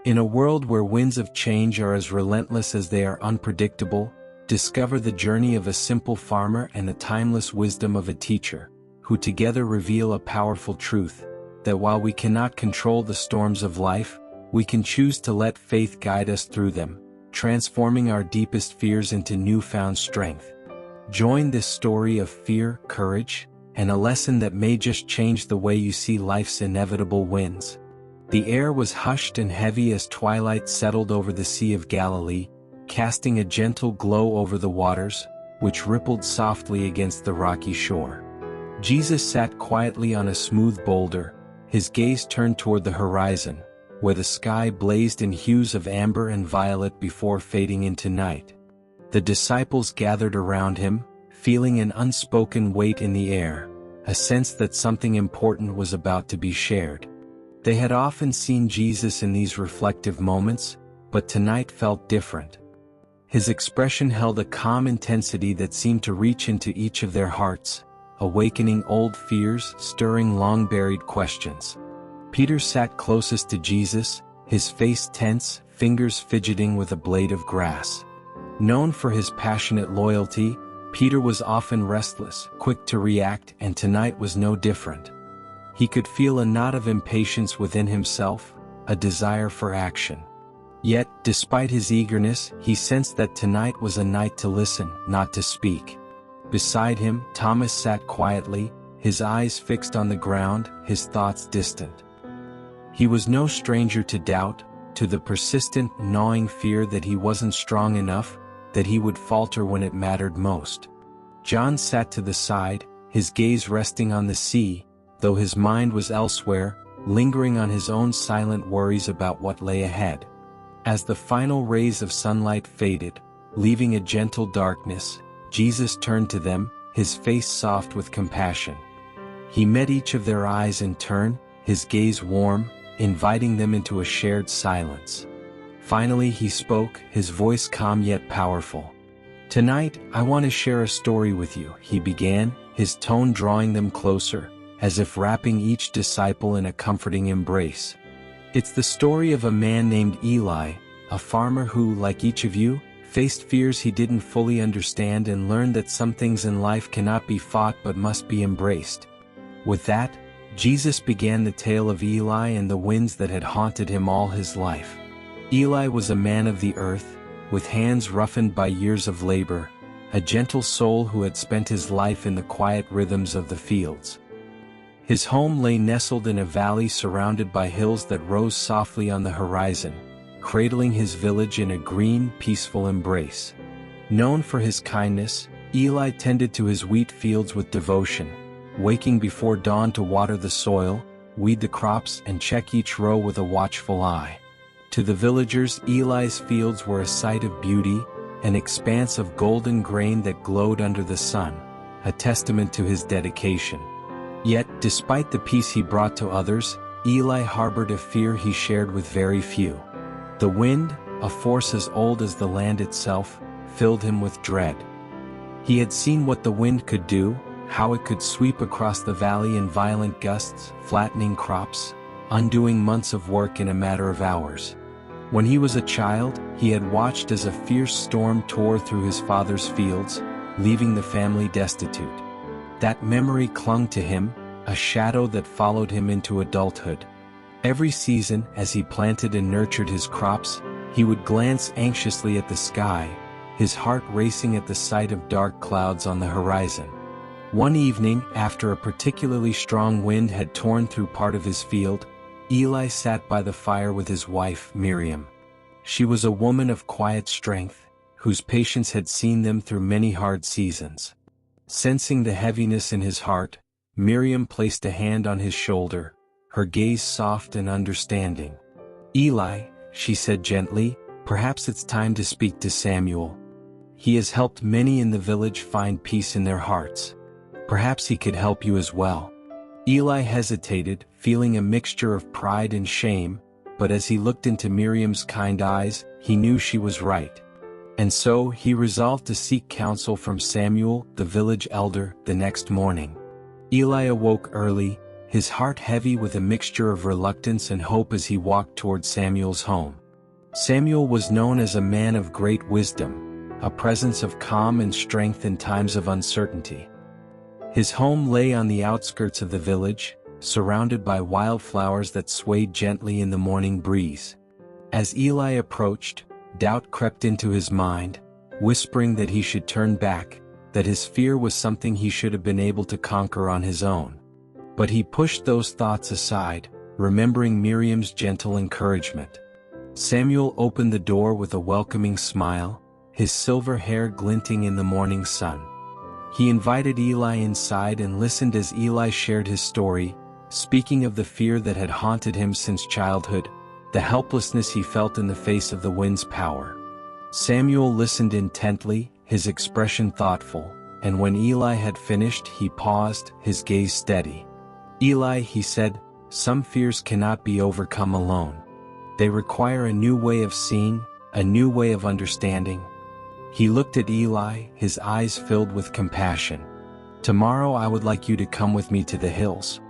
In a world where winds of change are as relentless as they are unpredictable, discover the journey of a simple farmer and the timeless wisdom of a teacher, who together reveal a powerful truth, that while we cannot control the storms of life, we can choose to let faith guide us through them, transforming our deepest fears into newfound strength. Join this story of fear, courage, and a lesson that may just change the way you see life's inevitable winds. The air was hushed and heavy as twilight settled over the Sea of Galilee, casting a gentle glow over the waters, which rippled softly against the rocky shore. Jesus sat quietly on a smooth boulder, his gaze turned toward the horizon, where the sky blazed in hues of amber and violet before fading into night. The disciples gathered around him, feeling an unspoken weight in the air, a sense that something important was about to be shared. They had often seen Jesus in these reflective moments, but tonight felt different. His expression held a calm intensity that seemed to reach into each of their hearts, awakening old fears, stirring long-buried questions. Peter sat closest to Jesus, his face tense, fingers fidgeting with a blade of grass. Known for his passionate loyalty, Peter was often restless, quick to react, and tonight was no different. He could feel a knot of impatience within himself, a desire for action. Yet, despite his eagerness, he sensed that tonight was a night to listen, not to speak. Beside him, Thomas sat quietly, his eyes fixed on the ground, his thoughts distant. He was no stranger to doubt, to the persistent, gnawing fear that he wasn't strong enough, that he would falter when it mattered most. John sat to the side, his gaze resting on the sea, though his mind was elsewhere, lingering on his own silent worries about what lay ahead. As the final rays of sunlight faded, leaving a gentle darkness, Jesus turned to them, his face soft with compassion. He met each of their eyes in turn, his gaze warm, inviting them into a shared silence. Finally he spoke, his voice calm yet powerful. "Tonight, I want to share a story with you," he began, his tone drawing them closer, as if wrapping each disciple in a comforting embrace. "It's the story of a man named Eli, a farmer who, like each of you, faced fears he didn't fully understand and learned that some things in life cannot be fought but must be embraced." With that, Jesus began the tale of Eli and the winds that had haunted him all his life. Eli was a man of the earth, with hands roughened by years of labor, a gentle soul who had spent his life in the quiet rhythms of the fields. His home lay nestled in a valley surrounded by hills that rose softly on the horizon, cradling his village in a green, peaceful embrace. Known for his kindness, Eli tended to his wheat fields with devotion, waking before dawn to water the soil, weed the crops, and check each row with a watchful eye. To the villagers, Eli's fields were a sight of beauty, an expanse of golden grain that glowed under the sun, a testament to his dedication. Yet, despite the peace he brought to others, Eli harbored a fear he shared with very few. The wind, a force as old as the land itself, filled him with dread. He had seen what the wind could do, how it could sweep across the valley in violent gusts, flattening crops, undoing months of work in a matter of hours. When he was a child, he had watched as a fierce storm tore through his father's fields, leaving the family destitute. That memory clung to him, a shadow that followed him into adulthood. Every season, as he planted and nurtured his crops, he would glance anxiously at the sky, his heart racing at the sight of dark clouds on the horizon. One evening, after a particularly strong wind had torn through part of his field, Eli sat by the fire with his wife, Miriam. She was a woman of quiet strength, whose patience had seen them through many hard seasons. Sensing the heaviness in his heart, Miriam placed a hand on his shoulder, her gaze soft and understanding. "Eli," she said gently, "perhaps it's time to speak to Samuel. He has helped many in the village find peace in their hearts. Perhaps he could help you as well." Eli hesitated, feeling a mixture of pride and shame, but as he looked into Miriam's kind eyes, he knew she was right. And so he resolved to seek counsel from Samuel, the village elder, the next morning. Eli awoke early, his heart heavy with a mixture of reluctance and hope as he walked toward Samuel's home. Samuel was known as a man of great wisdom, a presence of calm and strength in times of uncertainty. His home lay on the outskirts of the village, surrounded by wildflowers that swayed gently in the morning breeze. As Eli approached, doubt crept into his mind, whispering that he should turn back, that his fear was something he should have been able to conquer on his own. But he pushed those thoughts aside, remembering Miriam's gentle encouragement. Samuel opened the door with a welcoming smile, his silver hair glinting in the morning sun. He invited Eli inside and listened as Eli shared his story, speaking of the fear that had haunted him since childhood, the helplessness he felt in the face of the wind's power. Samuel listened intently, his expression thoughtful, and when Eli had finished he paused, his gaze steady. "Eli," he said, "some fears cannot be overcome alone. They require a new way of seeing, a new way of understanding." He looked at Eli, his eyes filled with compassion. "Tomorrow I would like you to come with me to the hills.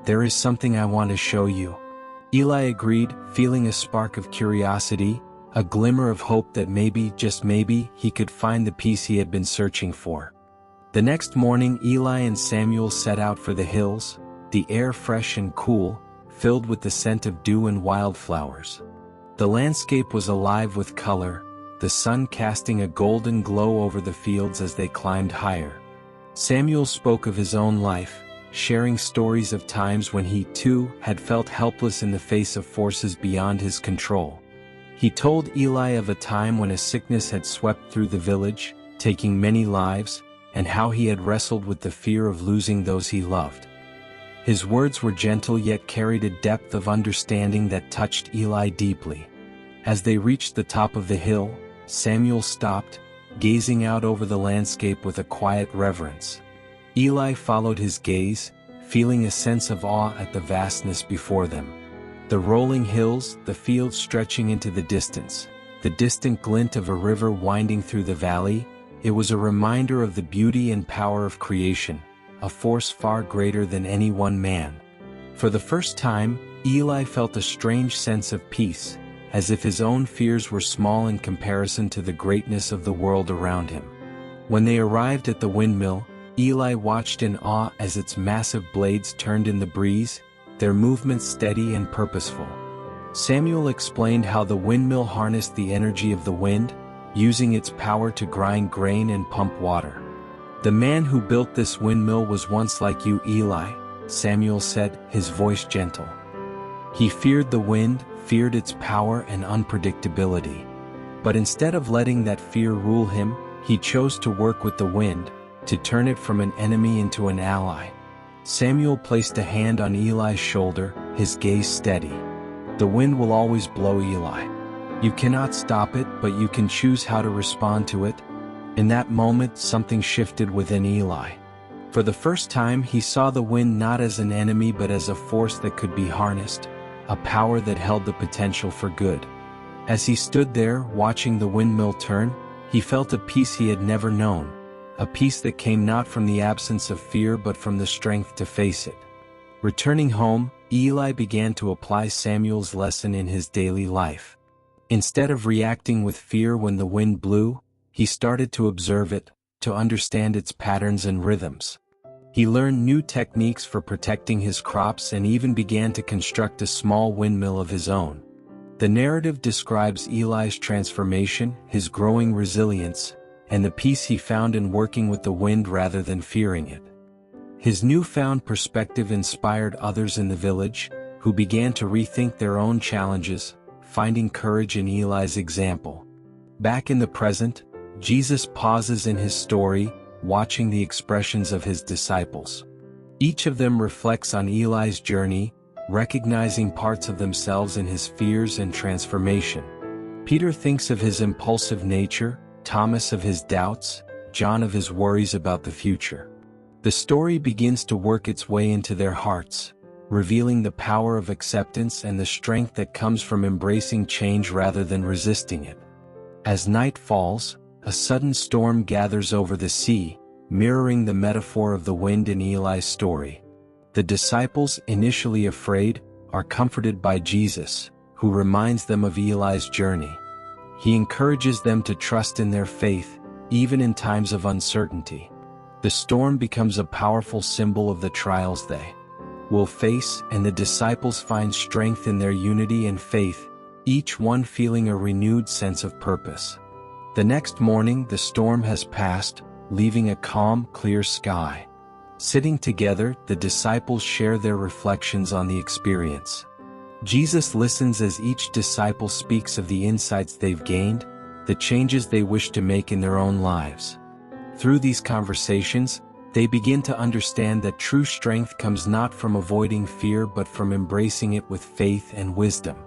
There is something I want to show you." Eli agreed, feeling a spark of curiosity, a glimmer of hope that maybe, just maybe, he could find the peace he had been searching for. The next morning Eli and Samuel set out for the hills, the air fresh and cool, filled with the scent of dew and wildflowers. The landscape was alive with color, the sun casting a golden glow over the fields as they climbed higher. Samuel spoke of his own life, sharing stories of times when he, too, had felt helpless in the face of forces beyond his control. He told Eli of a time when a sickness had swept through the village, taking many lives, and how he had wrestled with the fear of losing those he loved. His words were gentle yet carried a depth of understanding that touched Eli deeply. As they reached the top of the hill, Samuel stopped, gazing out over the landscape with a quiet reverence. Eli followed his gaze, feeling a sense of awe at the vastness before them. The rolling hills, the fields stretching into the distance, the distant glint of a river winding through the valley, it was a reminder of the beauty and power of creation, a force far greater than any one man. For the first time, Eli felt a strange sense of peace, as if his own fears were small in comparison to the greatness of the world around him. When they arrived at the windmill, Eli watched in awe as its massive blades turned in the breeze, their movements steady and purposeful. Samuel explained how the windmill harnessed the energy of the wind, using its power to grind grain and pump water. "The man who built this windmill was once like you, Eli," Samuel said, his voice gentle. He feared the wind, feared its power and unpredictability. But instead of letting that fear rule him, he chose to work with the wind, to turn it from an enemy into an ally. Samuel placed a hand on Eli's shoulder, his gaze steady. "The wind will always blow, Eli. You cannot stop it, but you can choose how to respond to it." In that moment, something shifted within Eli. For the first time, he saw the wind not as an enemy but as a force that could be harnessed, a power that held the potential for good. As he stood there, watching the windmill turn, he felt a peace he had never known, a peace that came not from the absence of fear but from the strength to face it. Returning home, Eli began to apply Samuel's lesson in his daily life. Instead of reacting with fear when the wind blew, he started to observe it, to understand its patterns and rhythms. He learned new techniques for protecting his crops and even began to construct a small windmill of his own. The narrative describes Eli's transformation, his growing resilience, and the peace he found in working with the wind rather than fearing it. His newfound perspective inspired others in the village, who began to rethink their own challenges, finding courage in Eli's example. Back in the present, Jesus pauses in his story, watching the expressions of his disciples. Each of them reflects on Eli's journey, recognizing parts of themselves in his fears and transformation. Peter thinks of his impulsive nature, Thomas of his doubts, John of his worries about the future. The story begins to work its way into their hearts, revealing the power of acceptance and the strength that comes from embracing change rather than resisting it. As night falls, a sudden storm gathers over the sea, mirroring the metaphor of the wind in Eli's story. The disciples, initially afraid, are comforted by Jesus, who reminds them of Eli's journey. He encourages them to trust in their faith, even in times of uncertainty. The storm becomes a powerful symbol of the trials they will face, and the disciples find strength in their unity and faith, each one feeling a renewed sense of purpose. The next morning the storm has passed, leaving a calm, clear sky. Sitting together, the disciples share their reflections on the experience. Jesus listens as each disciple speaks of the insights they've gained, the changes they wish to make in their own lives. Through these conversations, they begin to understand that true strength comes not from avoiding fear but from embracing it with faith and wisdom.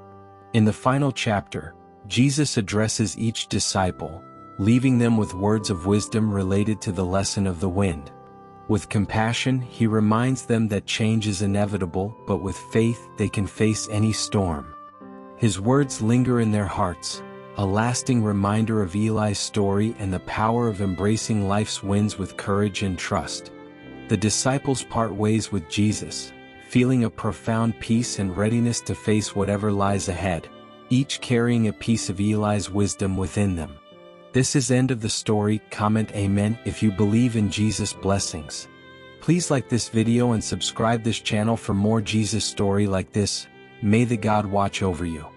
In the final chapter, Jesus addresses each disciple, leaving them with words of wisdom related to the lesson of the wind. With compassion, he reminds them that change is inevitable, but with faith they can face any storm. His words linger in their hearts, a lasting reminder of Eli's story and the power of embracing life's winds with courage and trust. The disciples part ways with Jesus, feeling a profound peace and readiness to face whatever lies ahead, each carrying a piece of Eli's wisdom within them. This is end of the story. Comment Amen if you believe in Jesus' blessings. Please like this video and subscribe this channel for more Jesus story like this. May the God watch over you.